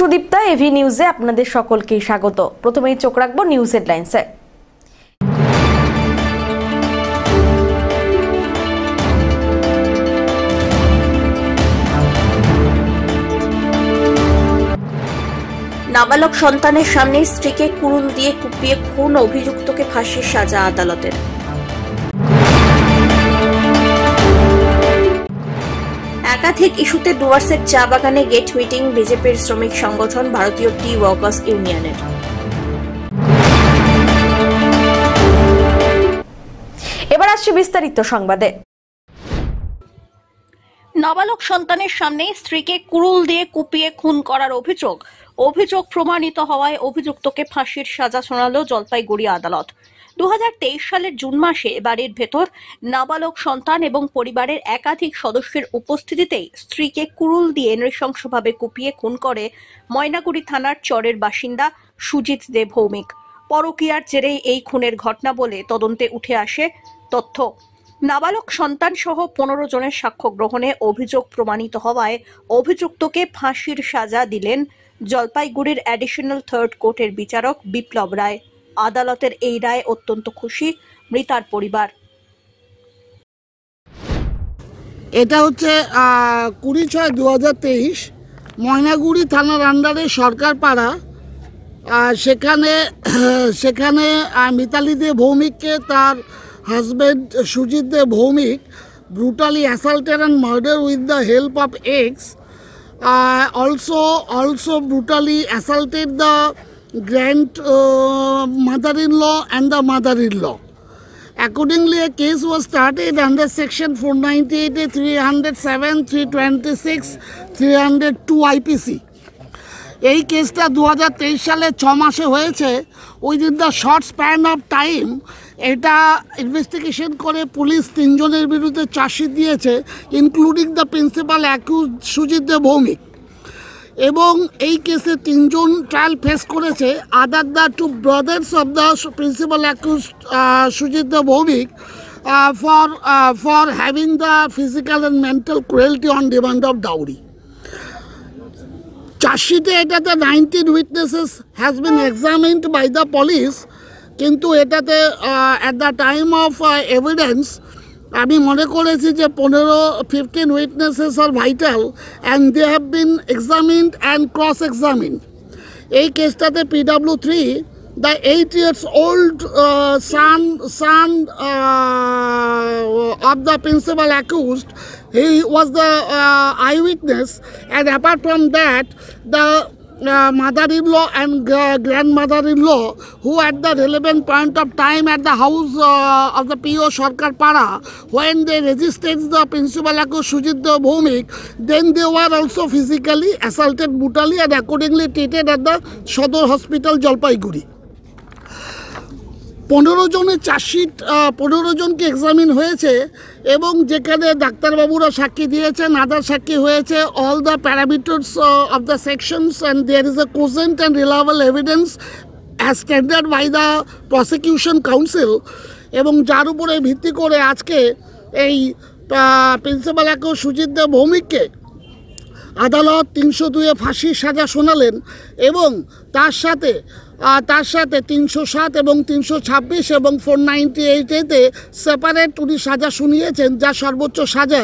Sudipta, AV নিউজে আপনাদের সকলকে স্বাগত। প্রথমেই চোখ রাখবো নিউজ হেডলাইন্সে। নাবালক সন্তানের সামনে স্ত্রীকে কুড়ুল দিয়ে কুপিয়ে খুন, অভিযুক্তকে ফাঁসির সাজা আদালতের। একাধিক ইস্যুতে ডুয়ার্সের চা বাগানে গেট মিটিং বিজেপির শ্রমিক সংগঠন ভারতীয় টি ওয়ার্কার্স ইউনিয়নের। এবার আসছে বিস্তারিত সংবাদে। নাবালক সন্তানের সামনে স্ত্রীকে কুড়ুল দিয়ে কুপিয়ে খুন করার অভিযোগ প্রমাণিত হওয়ায় অভিযুক্তকে ফাঁসির সাজা শোনালো জলপাইগুড়ি আদালত। 2023 সালের জুন মাসে বাড়ির ভেতর নাবালক সন্তান এবং পরিবারের একাধিক সদস্যের উপস্থিতিতেই স্ত্রীকে কুড়ুল দিয়ে নৃশংসভাবে কুপিয়ে খুন করে ময়নাগুড়ি থানার চরের বাসিন্দা সুজিত দে ভৌমিক। পরকীয়ার জেরেই এই খুনের ঘটনা বলে তদন্তে উঠে আসে তথ্য। নাবালক সন্তান সহ 15 জনের সাক্ষ্য গ্রহণে অভিযোগ প্রমাণিত হওয়ায় অভিযুক্তকে ফাঁসির সাজা দিলেন জলপাইগুড়ির অ্যাডিশনাল থার্ড কোর্টের বিচারক বিপ্লব রায়। আদালতের এই রায় অত্যন্ত খুশি মৃতার পরিবার। এটা হচ্ছে 20/6/2023 ময়নাগুড়ি থানার আন্ডারে সরকার পাড়া। সেখানে মিতালি দে ভৌমিককে তার husband Sujit De Bhowmik brutally assaulted and murdered with the help of eggs. Also brutally assaulted the mother-in-law and the mother-in-law. Accordingly, a case was started under section 498, 307, 326, 302 IPC. এই কেসটা 2023 সালে 6 মাসে হয়েছে। Within the short span of time এটা investigation করে police 3 জনের বিরুদ্ধে chargesheet দিয়েছে, including the principal accused Sujit De Bhowmik. এবং এই কেসে 3 জন ট্রায়াল ফেস করেছে। Other the 2 brothers of the principal accused Sujit De Bhowmik for having the physical and mental cruelty on demand of dowry. চার্জশিটে এটাতে 19 witnesses has been examined by the police, কিন্তু এটাতে at the time of evidence আমি মনে করেছি যে 15 witnesses are vital and they have been examined and cross-examined. এই কেসটাতে PW3, the 8 years old son of the principal accused, he was the eyewitness, and apart from that the mother-in-law and grandmother-in-law, who at the relevant point of time at the house of the PO Sarkar Para, when they resisted the principal accused Sujit De Bhomik, then they were also physically assaulted brutally and accordingly treated at the Shodor Hospital, Jalpaiguri. 15 জনের chargesheet 15 জনকে examine হয়েছে এবং যেখানে ডাক্তারবাবুরা সাক্ষী দিয়েছেন, other সাক্ষী হয়েছে। All the parameters of the sections and there is a cogent and reliable evidence as standard by the prosecution council, এবং যার উপরে ভিত্তি করে আজকে এই প্রিন্সিপাল অ্যাকিউজ সুজিত দে ভৌমিককে আদালত 302-এ ফাঁসির সাজা শোনালেন এবং তার সাথে 307 এবং 326 এবং 498-এতে সেপারেট উনি সাজা শুনিয়েছেন, যা সর্বোচ্চ সাজা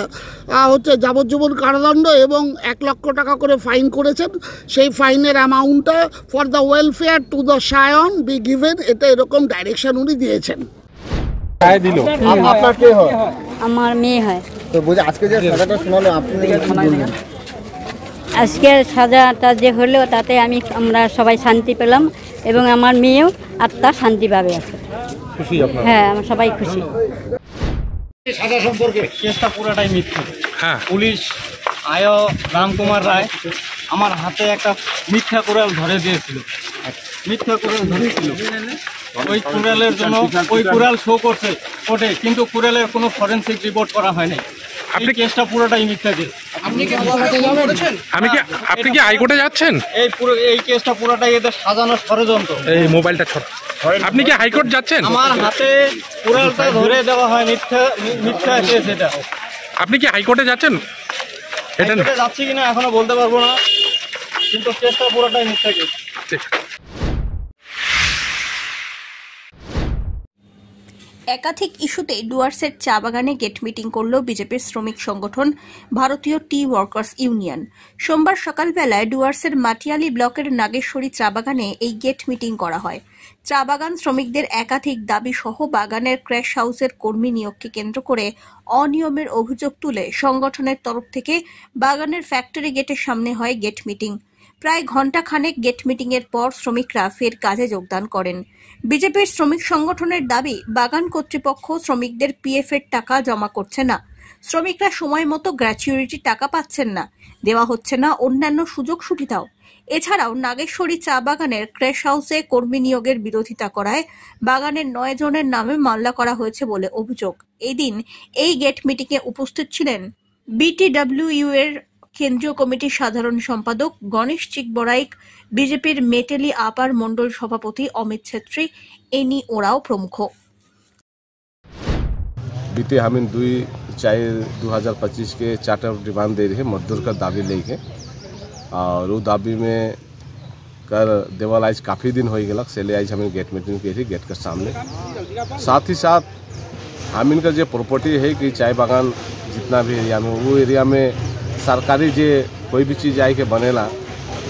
হচ্ছে যাবজ্জীবন কারাদণ্ড এবং 1 লক্ষ টাকা করে ফাইন করেছেন। সেই ফাইনের অ্যামাউন্টটা for the welfare to the Shayan be given, এটা এরকম ডাইরেকশন উনি দিয়েছেন। আপনার কে হয়? আমার মেয়ে হয়। তো বুঝে আজকে যে সাজাটা শোনালো আপনি আজকের সাজাটা যে হলো তাতে আমরা সবাই শান্তি পেলাম এবং আমার মেয়েও আত্মা শান্তি পাবে। খুশি আপনারা? হ্যাঁ, আমরা সবাই খুশি। সাজা সম্পর্কে কেসটা পুরোটাই মিথ্যা। হ্যাঁ, পুলিশ রামকুমার রায় আমার হাতে একটা মিথ্যা কুড়াল ধরে দিয়েছিল। মিথ্যা কুড়াল ধরেছিল, ওই কুড়ালের জন্য ওই কুড়াল শো করছে কোর্টে, কিন্তু কুড়ালের কোনো ফরেনসিক রিপোর্ট করা হয়নি। আপনি কেসটা পুরোটাই মিথ্যা কেস। আপনি কি হাইকোর্টে যাচ্ছেন? এই কেসটা পুরোটাই এদের সাজানোর ষড়যন্ত্র। এই মোবাইলটা ছোট। আপনি কি হাইকোর্ট যাচ্ছেন? আমার হাতে কুড়ালটা ধরে দেওয়া হয়, মিথ্যা কেস এটা। আপনি কি হাইকোর্টে যাচ্ছেন? এটা যাচ্ছি কিনা এখনো বলতে পারবো না। কিন্তু চেষ্টা পুরোটাই মিথ্যা কেস। ঠিক। একাধিক ইস্যুতে ডুয়ার্সের চা বাগানে গেট মিটিং করল বিজেপির শ্রমিক সংগঠন ভারতীয় টি ওয়ার্কার্স ইউনিয়ন। সোমবার সকালবেলায় ডুয়ার্সের মাটিয়ালি ব্লকের নাগেশ্বরী চা বাগানে এই গেট মিটিং করা হয়। চা বাগান শ্রমিকদের একাধিক দাবি সহ বাগানের ক্র্যাশ হাউসের কর্মী নিয়োগকে কেন্দ্র করে অনিয়মের অভিযোগ তুলে সংগঠনের তরফ থেকে বাগানের ফ্যাক্টরি গেটের সামনে হয় গেট মিটিং। প্রায় ঘণ্টাখানেক গেট মিটিং এর পর শ্রমিকরা ফের কাজে যোগদান করেন। বিজেপির শ্রমিক সংগঠনের দাবি, বাগান কর্তৃপক্ষ শ্রমিকদের পিএফ এর টাকা জমা করছে না, শ্রমিকরা সময় মতো গ্র্যাচুইটি টাকা পাচ্ছেন না, দেওয়া হচ্ছে না অন্যান্য সুযোগ সুবিধাও। এছাড়াও নাগেশ্বরী চা বাগানের ক্র্যাশ হাউসে কর্মী নিয়োগের বিরোধিতা করায় বাগানের 9 জনের নামে মামলা করা হয়েছে বলে অভিযোগ। এদিন এই গেট মিটিংয়ে উপস্থিত ছিলেন বিটিডব্লিউইউ এর কেন্দ্রীয় কমিটির সাধারণ সম্পাদক গণেশ চিকবরাইক, বিজেপির মেটেলি আপার মণ্ডল সভাপতি অমিত ছেত্রী, এনি ওরাও প্রমুখ। बीते हम 2/4/2025 के चार्टर ऑफ डिमांड दे रहे मजदूर का दाबी लेके और वो दाबी में कर देवल आज काफ़ी दिन हो गया सेले आज हमें गेट मीटिंग की थी गेट के सामने। साथ ही साथ हम इनका जो प्रॉपर्टी है कि चाय बागान जितना भी एरिया में वो एरिया में सरकारी जे कोई भी चीज़ आई के बनेला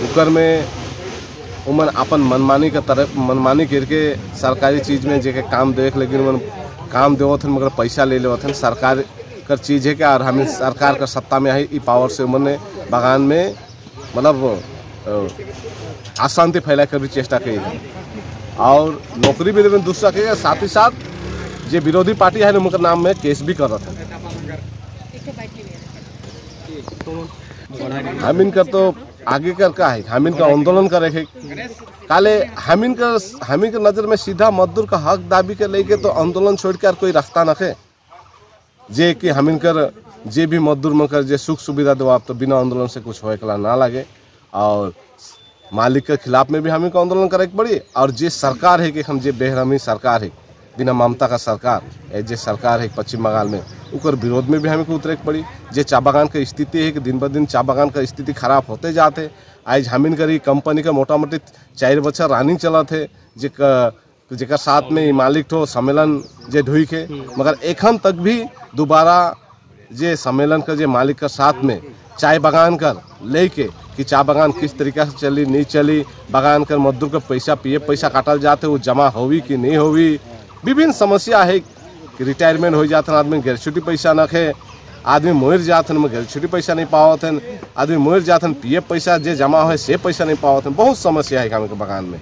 उकर में उमन अपन मनमानी का तरफ मनमानी करके सरकारी चीज़ में जे के काम देख लेकिन उमन काम देवथन मगर पैसा ले लेवथन। सरकार का चीज़ है क्या और हमें सरकार का सत्ता में है ई पावर से उन्होंने बागान में मतलब अशांति फैला कर भी चेष्टा की है और नौकरी भी देने दूसरा के साथ ही साथ जो विरोधी पार्टी है उनके नाम में केस भी कर रहा था। हम इनका तो आगे कर का है हम इनका आंदोलन करे है काले हम इनका नज़र में सीधा मजदूर का हक दाबी के लेके तो आंदोलन छोड़कर कोई रास्ता न है जे कि हम इनकर जे भी मजदूर मकर जे सुख सुविधा दो आप तो बिना आंदोलन से कुछ होए कला ना लगे और मालिक के खिलाफ में भी हमें आंदोलन करे पड़ी और जे सरकार है कि हम जे बेहरमी सरकार है बिना ममता का सरकार जे सरकार है पश्चिम बंगाल में उकर विरोध में भी हमें उतरे पड़ी। जे चा बागान की स्थिति है कि दिन ब दिन चा बागान का स्थिति खराब होते जाते। आज हमिन करी कंपनी का मोटा मोटी 4 बच्चा रनिंग चला थे जेकर साथ में मालिक ठो सम्मेलन जे ढुई के मगर एखन तक भी दोबारा जे सम्मेलन का जे मालिक का साथ में चाय बागान कर लेके कि चा बागान किस तरीका से चली नहीं चली बागान कर मजदूर का पैसा पीएफ पैसा काटल जाते वो जमा होवी कि नहीं होवी विभिन्न समस्या है कि रिटायरमेंट हो जाते आदमी ग्रेचुटी पैसा न खे आदमी मर जाते ग्रेचुटी पैसा नहीं पावतन आदमी मर जाते पीएफ पैसा जे जमा हो से पैसा नहीं पावतन बहुत समस्या है काम के बागान में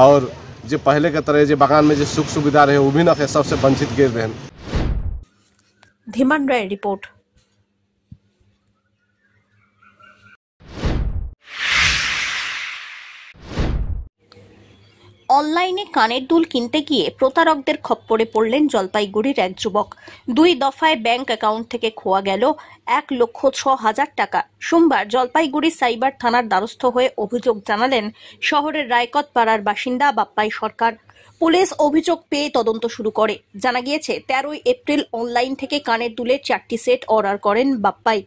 और जो पहले के तरह जो बागान में जो सुख सुविधा रहे वो भी न खे सबसे वंचित गिर रहे। धीमान राय रिपोर्ट। অনলাইনে কানের দুল কিনতে গিয়ে প্রতারকদের খপ্পরে পড়লেন জলপাইগুড়ির এক যুবক। 2 দফায় ব্যাংক অ্যাকাউন্ট থেকে খোয়া গেল 1,06,000 টাকা। সোমবার জলপাইগুড়ি সাইবার থানার দ্বারস্থ হয়ে অভিযোগ জানালেন শহরের রায়কত পাড়ার বাসিন্দা বাপ্পাই সরকার। পুলিশ অভিযোগ পেয়ে তদন্ত শুরু করে। জানা গিয়েছে 13 এপ্রিল অনলাইন থেকে কানের দুলের 4টি সেট অর্ডার করেন বাপ্পাই।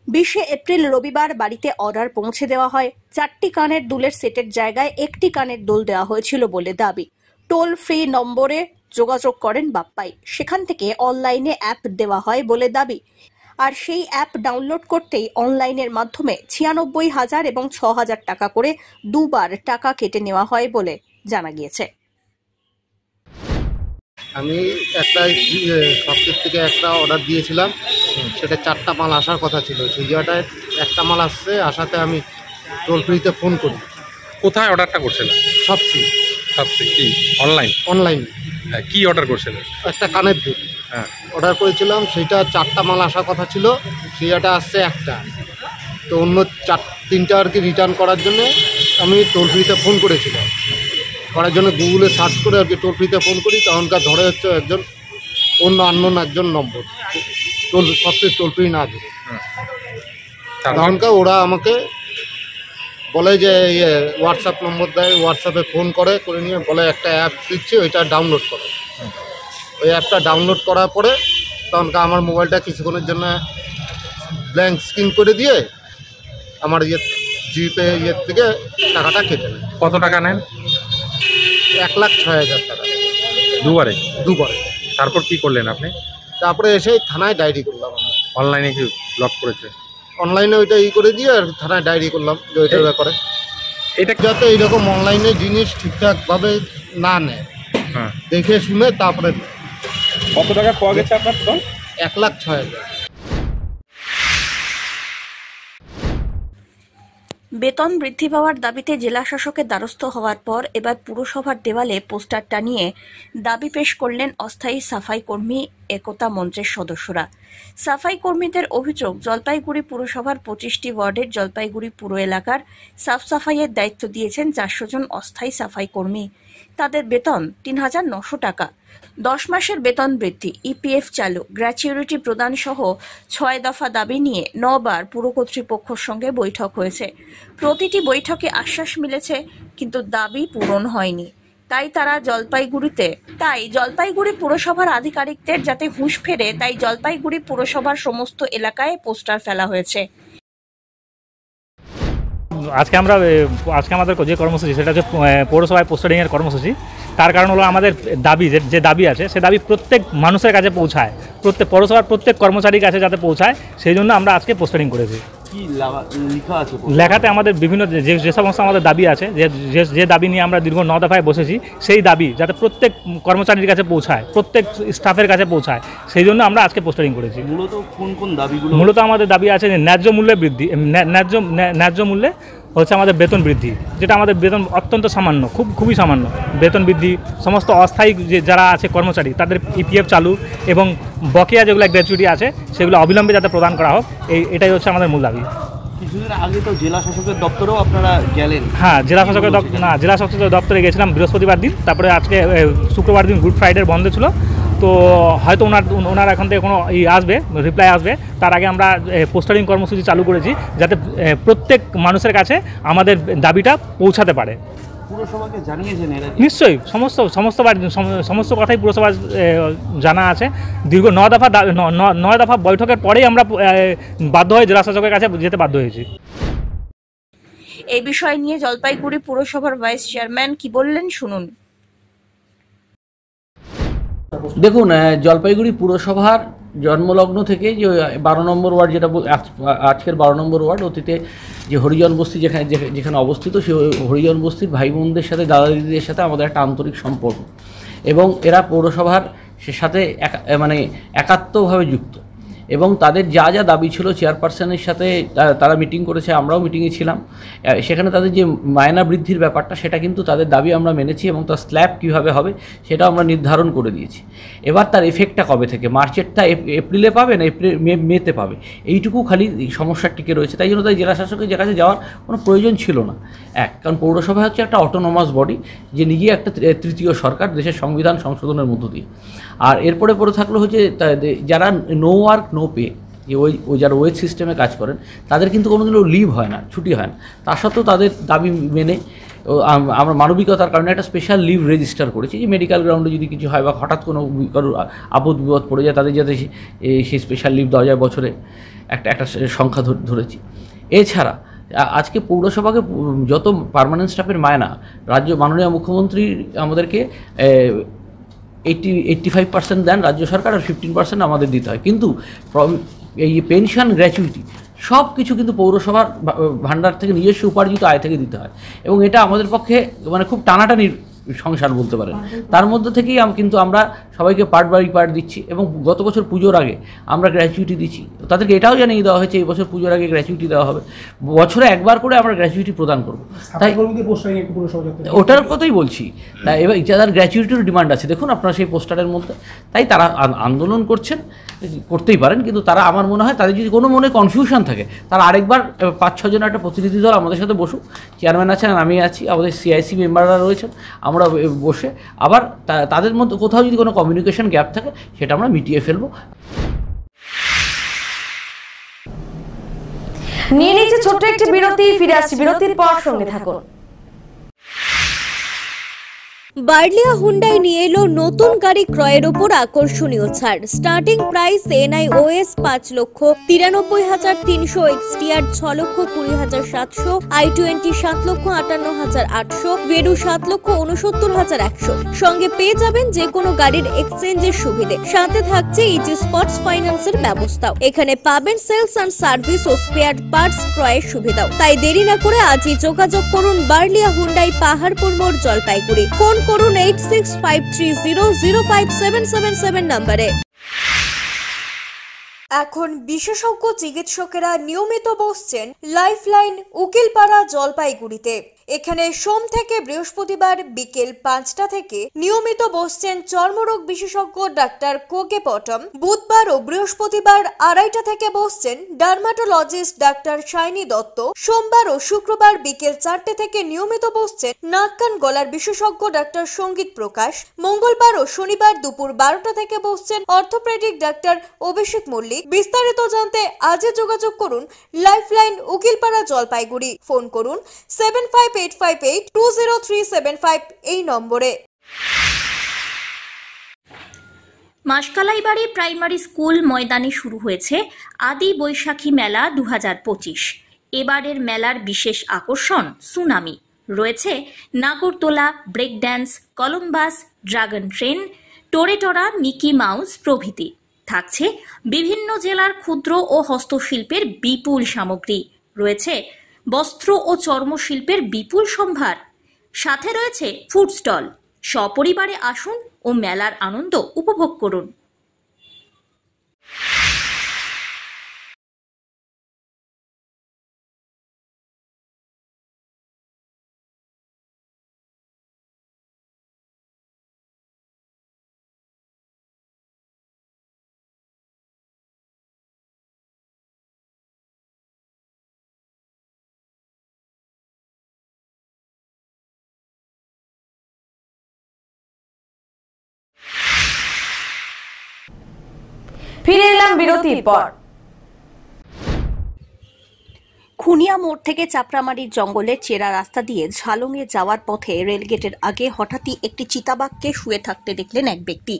20 এপ্রিল রবিবার বাড়িতে অর্ডার পৌঁছে দেওয়া হয়। 4টি কানের দুলের সেটের জায়গায় 1টি কানের দুল দেওয়া হয়েছিল বলে দাবি। টোল ফ্রি নম্বরে যোগাযোগ করেন বাপ্পাই। সেখান থেকে অনলাইনে অ্যাপ দেওয়া হয় বলে দাবি। আর সেই অ্যাপ ডাউনলোড করতেই অনলাইনের মাধ্যমে 96,000 এবং 6,000 টাকা করে দুবার টাকা কেটে নেওয়া হয় বলে জানা গিয়েছে। আমি একটা শপের থেকে একটা অর্ডার দিয়েছিলাম, সেটা 4টা মাল আসার কথা ছিল। সেই জায়গাটায় একটা মাল আসছে, আসাতে আমি টোল ফ্রিতে ফোন করি। কোথায় অর্ডারটা করছিলেন? সবচেয়ে কি অনলাইন কি অর্ডার করছিলেন? একটা কানের দুল অর্ডার করেছিলাম, সেইটা 4টা মাল আসার কথা ছিল, সেইটা আসছে একটা। তো অন্য 3টা আর কি রিটার্ন করার জন্য আমি টোল ফ্রিতে ফোন করেছিলাম। করার জন্য গুগলে সার্চ করে আর কি টোল ফ্রিতে ফোন করি, তখনকার ধরে হচ্ছে একজন অন্য আননোন একজন নম্বর, সবচেয়ে টোল ফ্রি না ধরে। তখনকার ওরা আমাকে বলে যে হোয়াটসঅ্যাপ নম্বর দেয়, হোয়াটসঅ্যাপে ফোন করে নিয়ে বলে একটা অ্যাপ দিচ্ছে, ওইটা ডাউনলোড করো। ওই অ্যাপটা ডাউনলোড করার পরে তখনকার আমার মোবাইলটা কিছুক্ষণের জন্য ব্ল্যাঙ্ক স্ক্রিন করে দিয়ে আমার জিপে ইয়ের থেকে টাকাটা কেটে নেয়। কত টাকা নেন? 1,06,000 টাকা দুবারে? দুবারে। তারপর কি করলেন আপনি? তারপরে এসে থানায় ডায়েরি করলাম। অনলাইনে কি ব্লক করেছে? অনলাইনে ওইটা করে দিয়ে আর থানায় ডায়েরি করলাম যে ওইটার ব্যাপারে, এটা যাতে এইরকম অনলাইনে জিনিস ঠিকঠাকভাবে না নেয়, হ্যাঁ, দেখে শুনে তারপরে। কত টাকা পাওয়া গেছে আপনার? 1,06,000। বেতন বৃদ্ধি পাওয়ার দাবিতে জেলা শাসকের দ্বারস্থ হওয়ার পর এবার পুরসভার দেওয়ালে পোস্টার টানিয়ে দাবি পেশ করলেন অস্থায়ী সাফাই কর্মী একতা মঞ্চের সদস্যরা। সাফাই কর্মীদের অভিযোগ, জলপাইগুড়ি পুরসভার 25টি ওয়ার্ডের জলপাইগুড়ি পুর এলাকার সাফ সাফাইয়ের দায়িত্ব দিয়েছেন 400 জন অস্থায়ী সাফাই কর্মী। তাদের বেতন 3,900 টাকা। 10 মাসের বেতন বৃদ্ধি, ইপিএফ চালু, গ্র্যাচুইটি প্রদান সহ 6 দফা দাবি নিয়ে 9 বার পুর কর্তৃপক্ষের সঙ্গে বৈঠক হয়েছে। প্রতিটি বৈঠকে আশ্বাস মিলেছে, কিন্তু দাবি পূরণ হয়নি। তাই জলপাইগুড়ি পুরসভার আধিকারিকদের যাতে হুঁশ ফেরে, তাই জলপাইগুড়ি পুরসভার সমস্ত এলাকায় পোস্টার ফেলা হয়েছে। আজকে আমাদের যে কর্মসূচি সেটা হচ্ছে পৌরসভায় পোস্টারিংয়ের কর্মসূচি। তার কারণ হলো আমাদের দাবি, যে দাবি আছে সে দাবি প্রত্যেক মানুষের কাছে পৌঁছায়, প্রত্যেক পৌরসভার প্রত্যেক কর্মচারীর কাছে যাতে পৌঁছায়, সেই জন্য আমরা আজকে পোস্টারিং করেছি। লেখাতে আমাদের বিভিন্ন যে সমস্ত আমাদের দাবি আছে, যে দাবি নিয়ে আমরা দীর্ঘ 9 দফায় বসেছি, সেই দাবি যাতে প্রত্যেক কর্মচারীর কাছে পৌঁছায়, প্রত্যেক স্টাফের কাছে পৌঁছায়, সেই জন্য আমরা আজকে পোস্টারিং করেছি। মূলত আমাদের দাবি আছে যে ন্যায্য মূল্যে বৃদ্ধি, ন্যায্য মূল্যে হচ্ছে আমাদের বেতন বৃদ্ধি, যেটা আমাদের বেতন অত্যন্ত সামান্য, খুবই সামান্য বেতন বৃদ্ধি। সমস্ত অস্থায়ী যারা আছে কর্মচারী তাদের ইপিএফ চালু এবং বকেয়া যেগুলো গ্র্যাচুইটি আছে সেগুলো অবিলম্বে যাতে প্রদান করা হোক, এটাই হচ্ছে আমাদের মূল দাবি। কিছুদিন আগে তো জেলা শাসকের দপ্তরেও আপনারা গেলেন। হ্যাঁ, জেলা শাসকের দপ্তরে গেছিলাম বৃহস্পতিবার দিন, তারপরে আজকে শুক্রবার দিন গুড ফ্রাইডে বন্ধ ছিল, তো হয়তো ওনার এখন থেকে কোনো রিপ্লাই আসবে। তার আগে আমরা পোস্টারিং কর্মসূচি চালু করেছি যাতে প্রত্যেক মানুষের কাছে আমাদের দাবিটা পৌঁছাতে পারে। পুরসভাকে জানিয়েছেন? নিশ্চয়ই, সমস্ত কথাই পুরসভা জানা আছে। দীর্ঘ 9 দফা বৈঠকের পরেই আমরা বাধ্য হয়ে জেলা শাসকের কাছে যেতে বাধ্য হয়েছি। এই বিষয় নিয়ে জলপাইগুড়ি পুরসভার ভাইস চেয়ারম্যান কি বললেন, শুনুন। দেখুন, জলপাইগুড়ি পুরসভার জন্মলগ্ন থেকে যে 12 নম্বর ওয়ার্ড, যেটা আজকের 12 নম্বর ওয়ার্ড, অতীতে যে হরিজন বস্তি যেখানে অবস্থিত, সেই হরিজন বস্তির ভাই বোনদের সাথে, দাদা দিদিদের সাথে আমাদের একটা আন্তরিক সম্পর্ক, এবং এরা পৌরসভার সাথে একাত্মভাবে যুক্ত, এবং তাদের যা যা দাবি ছিল চেয়ারপারসনের সাথে তারা মিটিং করেছে, আমরাও মিটিংয়ে ছিলাম। সেখানে তাদের যে মায়না বৃদ্ধির ব্যাপারটা, সেটা কিন্তু তাদের দাবি আমরা মেনেছি, এবং তার স্ল্যাব কীভাবে হবে সেটা আমরা নির্ধারণ করে দিয়েছি। এবার তার এফেক্টটা কবে থেকে, মার্চেরটা এপ্রিলে পাবে না মেতে পাবে, এইটুকু খালি সমস্যার টিকে রয়েছে। তাই জন্য তাই জেলা শাসকের যে কাছে যাওয়ার কোনো প্রয়োজন ছিল না। কারণ পৌরসভা হচ্ছে একটা অটোনমাস বডি, যে নিজে একটা তৃতীয় সরকার দেশের সংবিধান সংশোধনের মধ্য দিয়ে। আর এরপরে থাকলো হচ্ছে যারা নো ওয়ার্ক নো পে, যে ওই যারা ওয়েজ সিস্টেমে কাজ করেন, তাদের কিন্তু কোনোদিনও লিভ হয় না, ছুটি হয় না। তা সত্ত্বেও তাদের দাবি মেনে আমরা মানবিকতার কারণে একটা স্পেশাল লিভ রেজিস্টার করেছি, যে মেডিকেল গ্রাউন্ডে যদি কিছু হয় বা হঠাৎ কোনো আপদ বিপদ পড়ে যায়, তাদের যাতে সেই স্পেশাল লিভ দেওয়া যায়, বছরে একটা সংখ্যা ধরেছি। এছাড়া আজকে পৌরসভাকে যত পার্মানেন্ট স্টাফের মায়না, মাননীয় মুখ্যমন্ত্রী আমাদেরকে 85% দেন রাজ্য সরকার, আর 15% আমাদের দিতে হয়। কিন্তু এই পেনশন, গ্র্যাচুইটি সব কিছু কিন্তু পৌরসভার ভাণ্ডার থেকে নিজস্ব উপার্জিত আয় থেকে দিতে হয়, এবং এটা আমাদের পক্ষে খুব টানাটানির সংসার বলতে পারেন। তার মধ্যে থেকেই কিন্তু আমরা সবাইকে পার্ট বাই পার্ট দিচ্ছি, এবং গত বছর পুজোর আগে আমরা গ্র্যাচুইটি দিচ্ছি। তাদেরকে এটাও জানিয়ে দেওয়া হয়েছে এই বছর পুজোর আগে গ্র্যাচুইটি দেওয়া হবে, বছরে একবার করে আমরা গ্র্যাচুইটি প্রদান করব। তাই ওটার কথাই বলছি। তাই এবার যাদের গ্র্যাচুইটির ডিমান্ড আছে, দেখুন আপনারা সেই পোস্টারের মধ্যে, তাই তারা আন্দোলন করতেই পারেন, কিন্তু তারা, আমার মনে হয় তাদের যদি কোনো মনে কনফিউশন থাকে, তারা আরেকবার 5-6 জনের একটা প্রতিনিধি দল আমাদের সাথে বসুক, চেয়ারম্যান আছেন, আমি আছি, আমাদের সিআইসি মেম্বাররা রয়েছেন, আমরা বসে আবার তাদের মধ্যে কোথাও যদি কোনো কমিউনিকেশন গ্যাপ থাকে সেটা আমরা মিটিয়ে ফেলবো। নিয়ে নিচ্ছে ছোট্ট একটি বিরতি, ফিরে আসছি বিরতির পর, সঙ্গে থাকুন। বার্লিয়া হুন্ডাই নিয়ে এলো নতুন গাড়ি ক্রয়ের ওপর আকর্ষণীয় ছাড়। Starting price NIOS 5,93,300, XTR 6,20,700, i20 7,58,800, ভেরু 7,69,100। সঙ্গে পেয়ে যাবেন যে কোনো গাড়ির এক্সচেঞ্জের সুবিধে, সাথে থাকছে ইজি স্পটস ফাইন্যান্সের ব্যবস্থাও। এখানে পাবেন সেলস অ্যান্ড সার্ভিস ও স্পেয়ার পার্টস ক্রয়ের সুবিধাও। তাই দেরি না করে আজই যোগাযোগ করুন বার্লিয়া হুন্ডাই পাহাড়পুর মোড়, জলপাইগুড়ি। ফোন করুন 8653005777 নম্বরে। এখন বিশেষজ্ঞ চিকিৎসকেরা নিয়মিত বসছেন লাইফলাইন উকিলপাড়া, জলপাইগুড়িতে। এখানে সোম থেকে বৃহস্পতিবার বিকেল 5টা থেকে নিয়মিত বসছেন চর্মরোগ বিশেষজ্ঞ ডাক্তার কোকে পটম। বুধবার ও বৃহস্পতিবার 2:30টা থেকে বসছেন ডার্মাটোলজিস্ট ডাক্তার শাইনি দত্ত। সোমবার ও শুক্রবার বিকেল 4টে থেকে নিয়মিত বসছেন নাক কান গলার বিশেষজ্ঞ ডাক্তার সঙ্গীত প্রকাশ। মঙ্গলবার ও শনিবার দুপুর 12টা থেকে বসছেন অর্থোপেডিক ডাক্তার অভিষেক মল্লিক। বিস্তারিত জানতে আজই যোগাযোগ করুন লাইফলাইন উকিলপাড়া, জলপাইগুড়ি। ফোন করুন 7585820375 এই নম্বরে। মাসকালাইবাড়ি প্রাইমারি স্কুল ময়দানে শুরু হয়েছে আদি বৈশাখী মেলা 2025। এবারের মেলার বিশেষ আকর্ষণ সুনামি। রয়েছে নাগরদোলা, break dance, Columbus, dragon train, টোরেটরা, মিকি মাউস প্রভৃতি। থাকছে বিভিন্ন জেলার ক্ষুদ্র ও হস্তশিল্পের বিপুল সামগ্রী। রয়েছে বস্ত্র ও চর্মশিল্পের বিপুল সম্ভার। সাথে রয়েছে ফুড স্টল। সপরিবারে আসুন ও মেলার আনন্দ উপভোগ করুন। ফিরে এলাম বিরতির পর। খুনিয়া মোড় থেকে চাপড়ামারির জঙ্গলের চেরা রাস্তা দিয়ে ঝালংয়ে যাওয়ার পথে রেলগেটের আগে হঠাৎই একটি চিতাবাঘকে শুয়ে থাকতে দেখলেন এক ব্যক্তি।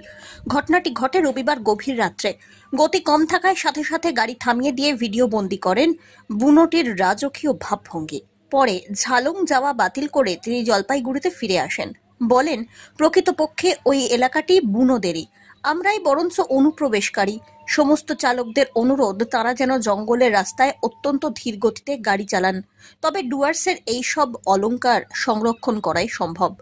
ঘটনাটি ঘটে রবিবার গভীর রাত্রে। গতি কম থাকায় সাথে সাথে গাড়ি থামিয়ে দিয়ে ভিডিও বন্দী করেন বুনোটির রাজকীয় ভাবভঙ্গি। পরে ঝালং যাওয়া বাতিল করে তিনি জলপাইগুড়িতে ফিরে আসেন। বলেন, প্রকৃতপক্ষে ওই এলাকাটি বুনোদেরই, আমরাই বরঞ্চ অনুপ্রবেশকারী। সমস্ত চালকদের অনুরোধ তারা যেন জঙ্গলের রাস্তায় অত্যন্ত ধীর গতিতে গাড়ি চালান, তবে ডুয়ার্সের এই সব অলংকার সংরক্ষণ করাই সম্ভব।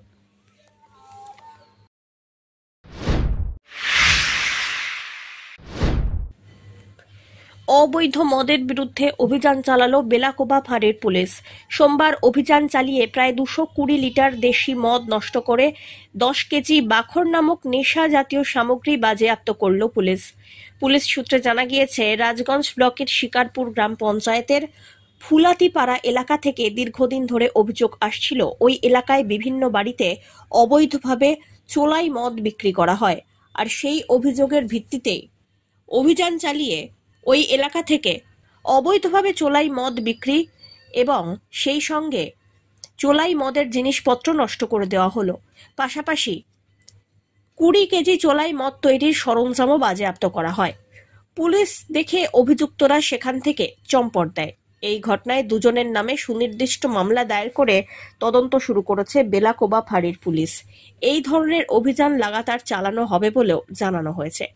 অবৈধ মদের বিরুদ্ধে অভিযান চালালো বেলাকোবা ফাঁড়ির পুলিশ। সোমবার অভিযান চালিয়ে প্রায় 220 লিটার দেশি মদ নষ্ট করে 10 কেজি বাখর নামক নেশা জাতীয় সামগ্রী বাজেয়াপ্ত করল পুলিশ। পুলিশ সূত্রে জানা গিয়েছে, রাজগঞ্জ ব্লকের শিকারপুর গ্রাম পঞ্চায়েতের ফুলাতিপাড়া এলাকা থেকে দীর্ঘদিন ধরে অভিযোগ আসছিল ওই এলাকায় বিভিন্ন বাড়িতে অবৈধভাবে চোলাই মদ বিক্রি করা হয়। আর সেই অভিযোগের ভিত্তিতেই অভিযান চালিয়ে ওই এলাকা থেকে অবৈধভাবে চোলাই মদ বিক্রি এবং সেই সঙ্গে চোলাই মদের জিনিসপত্র নষ্ট করে দেওয়া হলো। পাশাপাশি 20 কেজি চোলাই মদ তৈরির সরঞ্জামও বাজেয়াপ্ত করা হয়। পুলিশ দেখে অভিযুক্তরা সেখান থেকে চম্পট দেয়। এই ঘটনায় দুজনের নামে সুনির্দিষ্ট মামলা দায়ের করে তদন্ত শুরু করেছে বেলাকোবা ফাঁড়ির পুলিশ। এই ধরনের অভিযান লাগাতার চালানো হবে বলেও জানানো হয়েছে।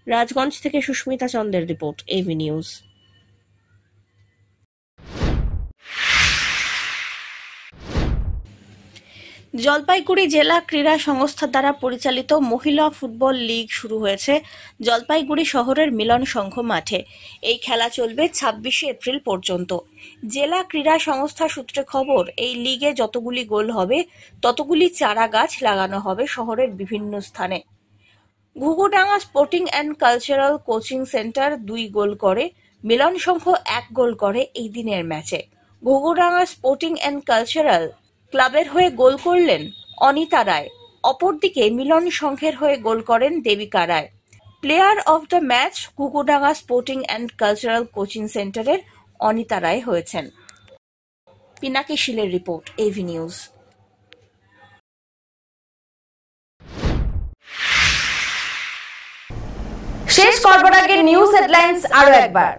রাজগঞ্জ থেকে সুস্মিতা চন্দ্রের রিপোর্ট, এবি নিউজ। জলপাইগুড়ি জেলা ক্রীড়া সংস্থা দ্বারা পরিচালিত মহিলা ফুটবল লীগ শুরু হয়েছে জলপাইগুড়ি শহরের মিলন সংঘ মাঠে। এই খেলা চলবে 26 এপ্রিল পর্যন্ত। জেলা ক্রীড়া সংস্থা সূত্রে খবর, এই লিগে যতগুলি গোল হবে ততগুলি চারা গাছ লাগানো হবে শহরের বিভিন্ন স্থানে। Ghughudanga sporting and cultural coaching centre 2 গোল করে, মিলন সংঘ 1 গোল করে এই দিনের ম্যাচে। ঘুঘুডাঙ্গা স্পোর্টিং অ্যান্ড কালচারাল ক্লাবের হয়ে গোল করলেন অনিতা রায়, অপরদিকে মিলন সংঘের হয়ে গোল করেন Debika Roy. Player of the match Ghughudanga sporting and cultural coaching সেন্টারের অনিতা রায় হয়েছেন। পিনাকি শীলের রিপোর্ট, এবি নিউজ। শেষ করবার আগে নিউজ হেডলাইন্স আরো একবার।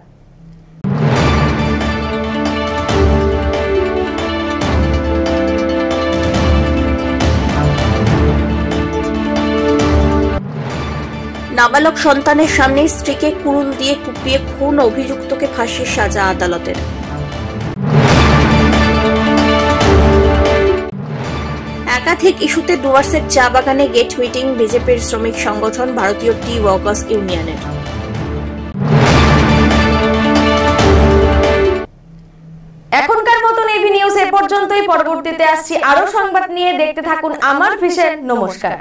নাবালক সন্তানের সামনে স্ত্রীকে কুড়ুল দিয়ে কুপিয়ে খুন, অভিযুক্তকে ফাঁসির সাজা আদালতের। একাধিক ইস্যুতে ডুয়ার্সের চা বাগানে গেট মিটিং বিজেপির শ্রমিক সংগঠন ভারতীয় টি ওয়ার্কার্স ইউনিয়নের। এখনকার মতন এভি নিউজ এ পর্যন্তই। পরবর্তীতে আসছি আরো সংবাদ নিয়ে। দেখতে থাকুন আমার ভিশন। নমস্কার।